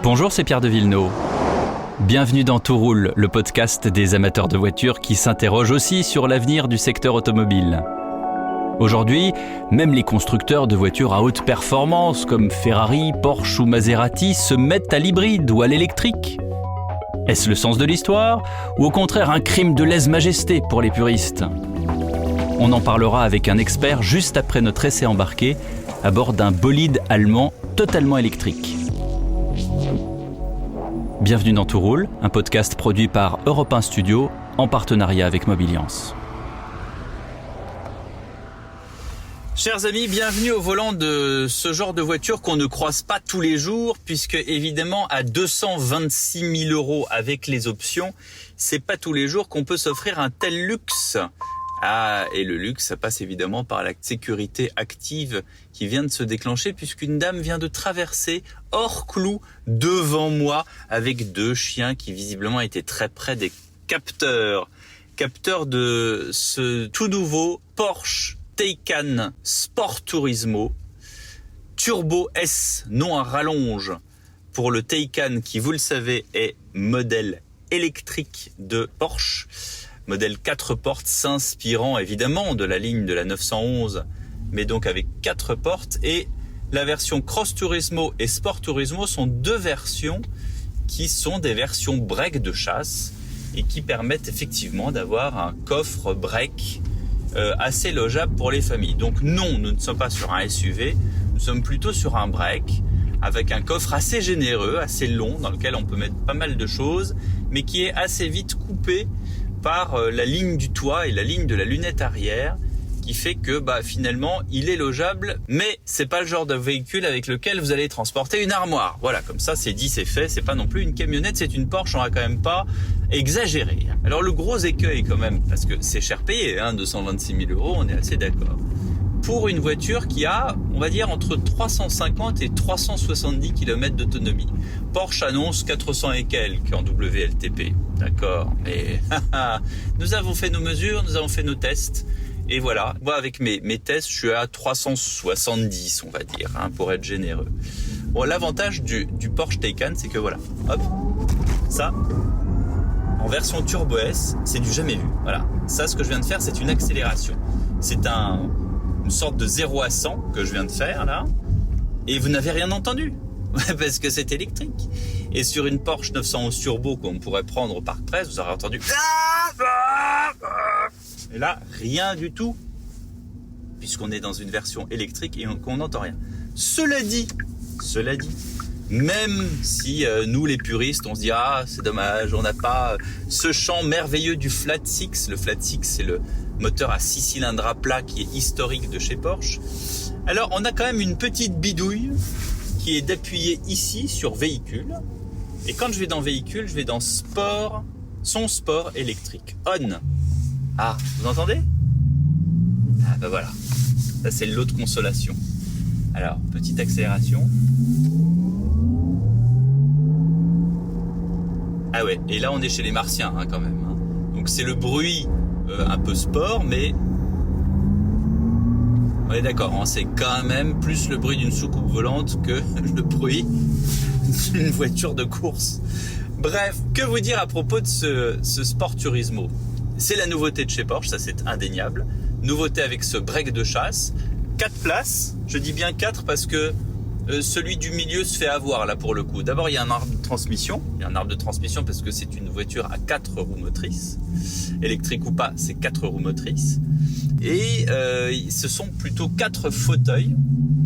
Bonjour, c'est Pierre de Villeneuve. Bienvenue dans Tout roule, le podcast des amateurs de voitures qui s'interrogent aussi sur l'avenir du secteur automobile. Aujourd'hui, même les constructeurs de voitures à haute performance comme Ferrari, Porsche ou Maserati se mettent à l'hybride ou à l'électrique. Est-ce le sens de l'histoire ou au contraire un crime de lèse-majesté pour les puristes ? On en parlera avec un expert juste après notre essai embarqué à bord d'un bolide allemand totalement électrique. Bienvenue dans Tout roule, un podcast produit par Europe 1 Studio en partenariat avec Mobiliance. Chers amis, bienvenue au volant de ce genre de voiture qu'on ne croise pas tous les jours, puisque évidemment à 226 000 € avec les options, c'est pas tous les jours qu'on peut s'offrir un tel luxe. Ah, et le luxe, ça passe évidemment par la sécurité active qui vient de se déclencher puisqu'une dame vient de traverser hors clou devant moi avec deux chiens qui visiblement étaient très près des capteurs. Capteurs de ce tout nouveau Porsche Taycan Sport Turismo Turbo S, non à rallonge pour le Taycan qui, vous le savez, est modèle électrique de Porsche. Modèle 4 portes s'inspirant évidemment de la ligne de la 911, mais donc avec 4 portes. Et la version Cross Turismo et Sport Turismo sont deux versions qui sont des versions break de chasse et qui permettent effectivement d'avoir un coffre break assez logeable pour les familles. Donc non, nous ne sommes pas sur un SUV, nous sommes plutôt sur un break avec un coffre assez généreux, assez long, dans lequel on peut mettre pas mal de choses, mais qui est assez vite coupé par la ligne du toit et la ligne de la lunette arrière, qui fait que finalement il est logeable, mais c'est pas le genre de véhicule avec lequel vous allez transporter une armoire. Voilà, comme ça c'est dit, c'est fait, c'est pas non plus une camionnette, c'est une Porsche, on va quand même pas exagérer. Alors le gros écueil quand même, parce que c'est cher payé, 226 000 €, on est assez d'accord. Pour une voiture qui a, on va dire, entre 350 et 370 km d'autonomie. Porsche annonce 400 et quelques en WLTP. D'accord, mais nous avons fait nos mesures, nous avons fait nos tests. Et voilà, moi avec mes tests, je suis à 370, on va dire, pour être généreux. Bon, l'avantage du Porsche Taycan, c'est que voilà, hop, ça, en version Turbo S, c'est du jamais vu. Voilà, ça, ce que je viens de faire, c'est une accélération. C'est une sorte de 0 à 100 que je viens de faire là, et vous n'avez rien entendu parce que c'est électrique. Et sur une Porsche 911 Turbo qu'on pourrait prendre au Parc Presse, vous aurez entendu, et là rien du tout puisqu'on est dans une version électrique et qu'on n'entend rien. Cela dit, même si nous les puristes on se dit c'est dommage, on n'a pas ce chant merveilleux du Flat Six. Le Flat Six, c'est le moteur à 6 cylindres à plat qui est historique de chez Porsche. Alors on a quand même une petite bidouille qui est d'appuyer ici sur véhicule, et quand je vais dans véhicule, je vais dans sport, son sport électrique, on. Ah, vous entendez ? Voilà, ça c'est l'autre consolation. Alors, petite accélération. Ah ouais, et là on est chez les martiens quand même. Donc c'est le bruit un peu sport, mais on est d'accord, c'est quand même plus le bruit d'une soucoupe volante que le bruit d'une voiture de course. Bref, que vous dire à propos de ce Sport Turismo ? C'est la nouveauté de chez Porsche, ça c'est indéniable. Nouveauté avec ce break de chasse. 4 places, je dis bien 4 parce que celui du milieu se fait avoir là pour le coup. D'abord il y a un arbre de transmission. Il y a un arbre de transmission parce que c'est une voiture à 4 roues motrices. Électrique ou pas, c'est 4 roues motrices. Et ce sont plutôt 4 fauteuils,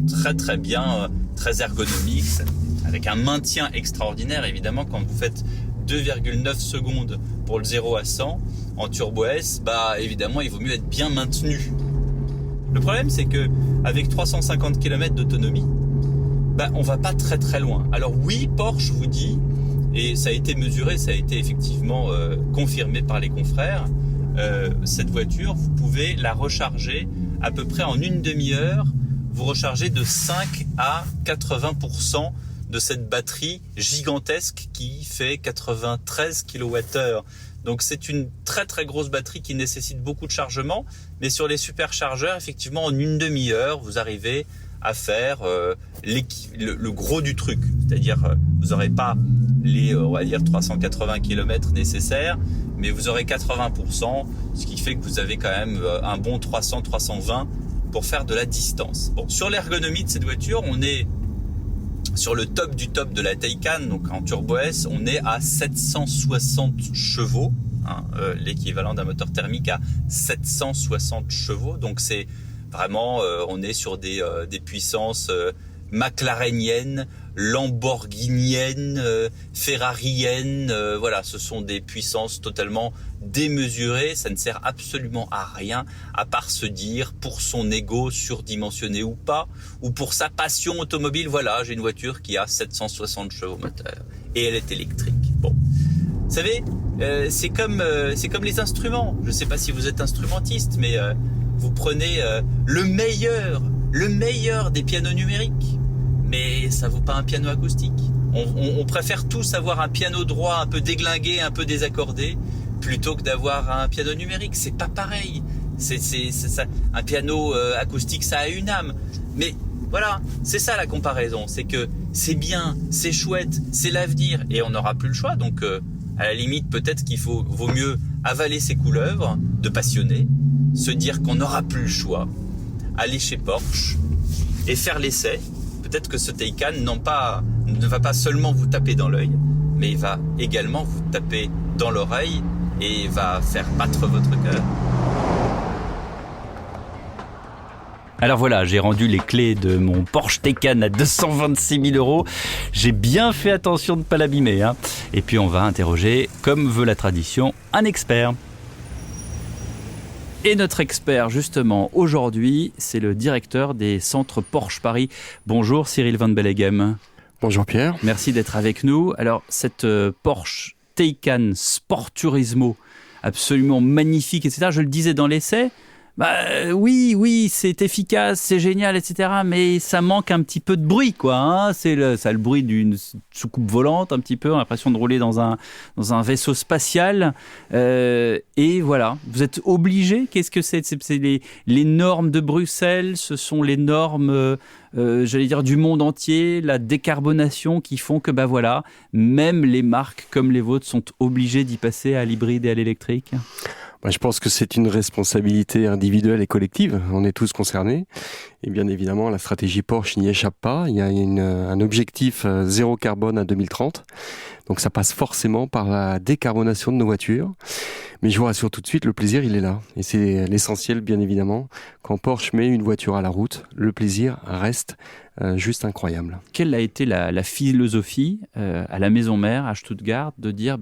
très très bien, très ergonomiques, avec un maintien extraordinaire. Évidemment, quand vous faites 2,9 secondes pour le 0 à 100 en Turbo S, évidemment il vaut mieux être bien maintenu. Le problème c'est que avec 350 km d'autonomie, on va pas très très loin. Alors oui, Porsche vous dit, et ça a été mesuré, ça a été effectivement confirmé par les confrères, cette voiture, vous pouvez la recharger à peu près en une demi-heure. Vous rechargez de 5 à 80% de cette batterie gigantesque qui fait 93 kWh. Donc c'est une très très grosse batterie qui nécessite beaucoup de chargement, mais sur les superchargeurs, effectivement, en une demi-heure, vous arrivez à faire le gros du truc. C'est-à-dire, vous n'aurez pas les, on va dire, 380 km nécessaires, mais vous aurez 80%, ce qui fait que vous avez quand même un bon 300-320 pour faire de la distance. Bon, sur l'ergonomie de cette voiture, on est sur le top du top de la Taycan, donc en Turbo S, on est à 760 chevaux, l'équivalent d'un moteur thermique à 760 chevaux, donc c'est vraiment, on est sur des puissances McLareniennes, Lamborghiniennes, Ferrariennes, voilà, ce sont des puissances totalement démesurées, ça ne sert absolument à rien, à part se dire, pour son ego surdimensionné ou pas, ou pour sa passion automobile, voilà, j'ai une voiture qui a 760 chevaux moteur, et elle est électrique. Bon, vous savez, c'est comme les instruments, je ne sais pas si vous êtes instrumentiste, mais vous prenez le meilleur des pianos numériques, mais ça vaut pas un piano acoustique. On préfère tous avoir un piano droit un peu déglingué, un peu désaccordé, plutôt que d'avoir un piano numérique. C'est pas pareil. C'est ça. Un piano acoustique, ça a une âme. Mais voilà, c'est ça la comparaison. C'est que c'est bien, c'est chouette, c'est l'avenir, et on n'aura plus le choix. Donc, à la limite, peut-être qu'il vaut mieux avaler ses couleuvres de passionnés, se dire qu'on n'aura plus le choix, aller chez Porsche et faire l'essai. Peut-être que ce Taycan ne va pas seulement vous taper dans l'œil, mais il va également vous taper dans l'oreille et va faire battre votre cœur. Alors voilà, j'ai rendu les clés de mon Porsche Taycan à 226 000 €. J'ai bien fait attention de ne pas l'abîmer, hein. Et puis on va interroger, comme veut la tradition, un expert. Et notre expert, justement, aujourd'hui, c'est le directeur des centres Porsche Paris. Bonjour Cyril Van Belleghem. Bonjour Pierre. Merci d'être avec nous. Alors, cette Porsche Taycan Sport Turismo, absolument magnifique, etc. Je le disais dans l'essai, oui, c'est efficace, c'est génial, etc. Mais ça manque un petit peu de bruit, quoi. Hein. Ça a le bruit d'une soucoupe volante, un petit peu. On a l'impression de rouler dans un vaisseau spatial. Et voilà, vous êtes obligé. Qu'est-ce que c'est ? C'est les normes de Bruxelles, ce sont les normes, j'allais dire, du monde entier, la décarbonation qui font que, voilà, même les marques comme les vôtres sont obligées d'y passer à l'hybride et à l'électrique. Je pense que c'est une responsabilité individuelle et collective. On est tous concernés. Et bien évidemment, la stratégie Porsche n'y échappe pas. Il y a un objectif zéro carbone à 2030. Donc ça passe forcément par la décarbonation de nos voitures. Mais je vous rassure tout de suite, le plaisir, il est là. Et c'est l'essentiel, bien évidemment. Quand Porsche met une voiture à la route, le plaisir reste juste incroyable. Quelle a été la philosophie à la maison mère, à Stuttgart, de dire,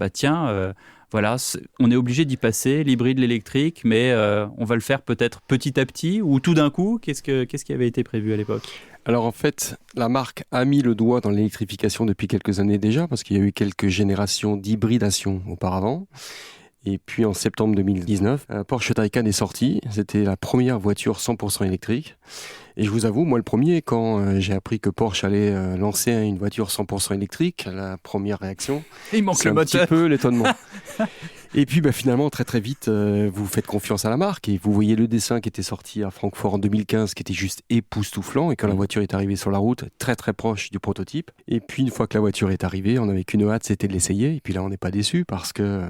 voilà, on est obligé d'y passer, l'hybride, l'électrique, mais on va le faire peut-être petit à petit ou tout d'un coup. Qu'est-ce qui avait été prévu à l'époque ? Alors en fait, la marque a mis le doigt dans l'électrification depuis quelques années déjà, parce qu'il y a eu quelques générations d'hybridation auparavant. Et puis en septembre 2019, Porsche Taycan est sorti. C'était la première voiture 100% électrique. Et je vous avoue, moi le premier, quand j'ai appris que Porsche allait lancer une voiture 100% électrique, la première réaction, il manque c'est le moteur. Un petit peu l'étonnement. Et puis finalement, très très vite, vous faites confiance à la marque et vous voyez le dessin qui était sorti à Francfort en 2015, qui était juste époustouflant. Et quand la voiture est arrivée sur la route, très très proche du prototype. Et puis une fois que la voiture est arrivée, on n'avait qu'une hâte, c'était de l'essayer. Et puis là, on n'est pas déçu parce que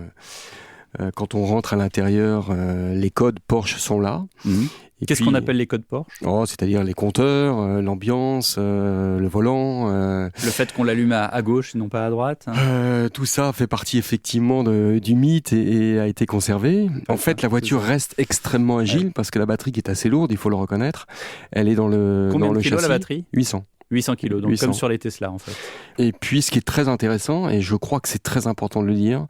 quand on rentre à l'intérieur, les codes Porsche sont là. Mmh. Qu'est-ce qu'on appelle les codes Porsche ? C'est-à-dire les compteurs, l'ambiance, le volant. Le fait qu'on l'allume à gauche et non pas à droite. Tout ça fait partie effectivement du mythe et a été conservé. En fait, la voiture reste extrêmement agile parce que la batterie qui est assez lourde, il faut le reconnaître. Elle est dans le Combien dans de le kilos châssis. La batterie ? 800 kilos, donc 800. comme sur les Tesla en fait. Et puis ce qui est très intéressant, et je crois que c'est très important de le dire,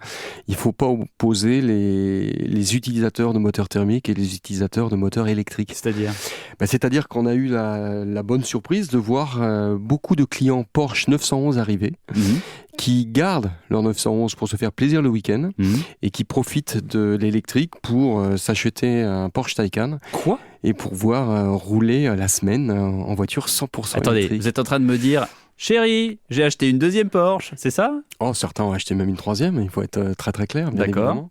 il ne faut pas opposer les utilisateurs de moteurs thermiques et les utilisateurs de moteurs électriques. C'est-à-dire C'est-à-dire qu'on a eu la bonne surprise de voir beaucoup de clients Porsche 911 arriver, qui gardent leur 911 pour se faire plaisir le week-end et qui profitent de l'électrique pour s'acheter un Porsche Taycan. Quoi ? Et pour pouvoir rouler la semaine en voiture 100% Attendez, électrique. vous êtes en train de me dire, chérie, j'ai acheté une deuxième Porsche, c'est ça ? Certains ont acheté même une troisième, il faut être très très clair, bien évidemment.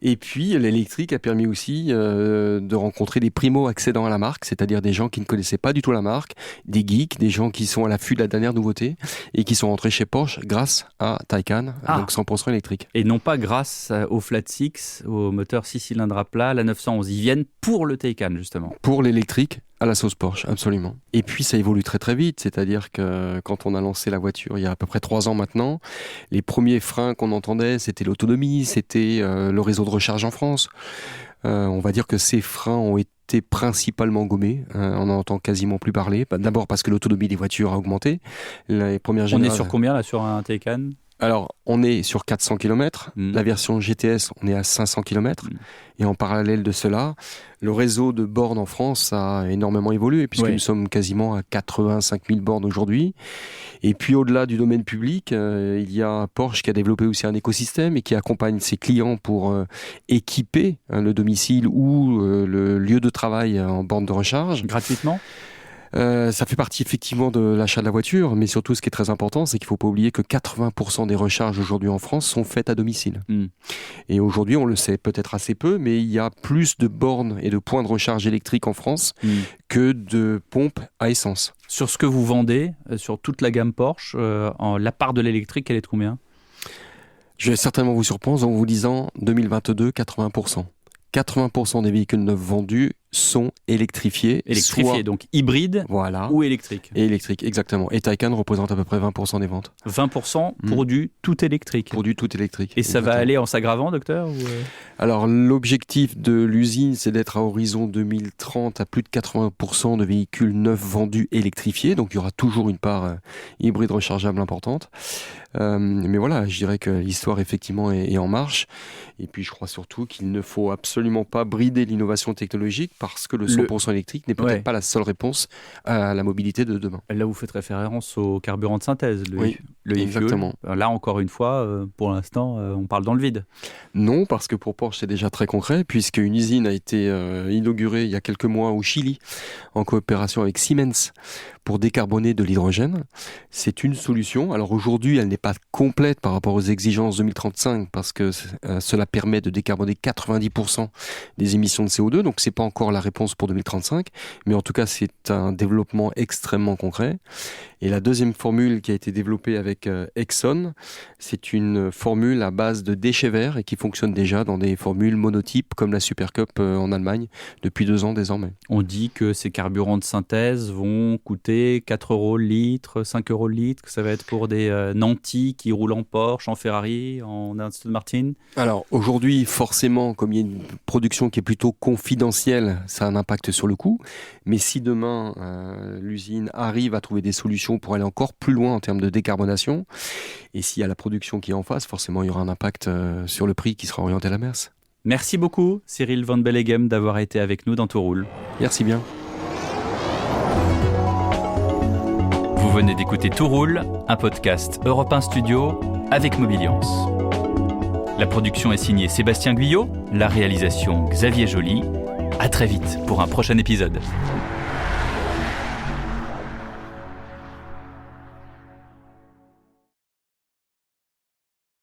Et puis l'électrique a permis aussi de rencontrer des primo-accédants à la marque, c'est-à-dire des gens qui ne connaissaient pas du tout la marque, des geeks, des gens qui sont à l'affût de la dernière nouveauté et qui sont rentrés chez Porsche grâce à Taycan, donc 100% électrique. Et non pas grâce au Flat Six, au moteur 6 cylindres à plat, la 911. Ils viennent pour le Taycan, justement. Pour l'électrique, à la sauce Porsche, absolument. Et puis ça évolue très très vite, c'est-à-dire que quand on a lancé la voiture il y a à peu près 3 ans maintenant, les premiers freins qu'on entendait, c'était l'autonomie, c'était le réseau de recharge en France. On va dire que ces freins ont été principalement gommés. On n'en entend quasiment plus parler. D'abord parce que l'autonomie des voitures a augmenté. Les premières On est sur combien là sur un Taycan ? Alors, on est sur 400 km. La version GTS, on est à 500 km. Et en parallèle de cela, le réseau de bornes en France a énormément évolué, puisque nous sommes quasiment à 85 000 bornes aujourd'hui. Et puis, au-delà du domaine public, il y a Porsche qui a développé aussi un écosystème et qui accompagne ses clients pour équiper le domicile ou le lieu de travail en borne de recharge. Gratuitement ? Ça fait partie effectivement de l'achat de la voiture, mais surtout ce qui est très important, c'est qu'il ne faut pas oublier que 80% des recharges aujourd'hui en France sont faites à domicile. Et aujourd'hui, on le sait peut-être assez peu, mais il y a plus de bornes et de points de recharge électriques en France que de pompes à essence. Sur ce que vous vendez, sur toute la gamme Porsche, la part de l'électrique, elle est de combien ? Je vais certainement vous surprendre en vous disant 2022, 80%. 80% des véhicules neufs vendus sont électrifiés. Électrifiés, donc hybrides ou électriques. Et électriques, exactement. Et Taycan représente à peu près 20% des ventes. 20% pour du tout électrique. Pour du tout électrique. Et ça va aller en s'aggravant, docteur Alors, l'objectif de l'usine, c'est d'être à horizon 2030 à plus de 80% de véhicules neufs vendus électrifiés. Donc, il y aura toujours une part hybride rechargeable importante. Mais voilà, je dirais que l'histoire, effectivement, est en marche. Et puis, je crois surtout qu'il ne faut absolument pas brider l'innovation technologique parce que le 100% électrique n'est peut-être pas la seule réponse à la mobilité de demain. Là, vous faites référence au carburant de synthèse, le exactement. e-fuel. Là, encore une fois, pour l'instant, on parle dans le vide. Non, parce que pour Porsche, c'est déjà très concret, puisqu'une usine a été inaugurée il y a quelques mois au Chili, en coopération avec Siemens, pour décarboner de l'hydrogène. C'est une solution. Alors aujourd'hui, elle n'est pas complète par rapport aux exigences 2035, parce que cela permet de décarboner 90% des émissions de CO2, donc c'est pas encore la réponse pour 2035, mais en tout cas, c'est un développement extrêmement concret. Et la deuxième formule qui a été développée avec Exxon, c'est une formule à base de déchets verts et qui fonctionne déjà dans des formules monotypes comme la Super Cup en Allemagne depuis 2 ans désormais. On dit que ces carburants de synthèse vont coûter 4 € le litre, 5 € le litre, que ça va être pour des nantis qui roulent en Porsche, en Ferrari, en Aston Martin. Alors aujourd'hui, forcément, comme il y a une production qui est plutôt confidentielle, ça a un impact sur le coût. Mais si demain, l'usine arrive à trouver des solutions pour aller encore plus loin en termes de décarbonation, et s'il y a la production qui est en face, forcément il y aura un impact sur le prix qui sera orienté à la baisse. Merci beaucoup Cyril Van Bellegem d'avoir été avec nous dans Tout roule. Merci bien. Vous venez d'écouter Tout roule, un podcast Europe 1 Studio avec Mobiliance. La production est signée Sébastien Guyot, la réalisation Xavier Joly. À très vite pour un prochain épisode.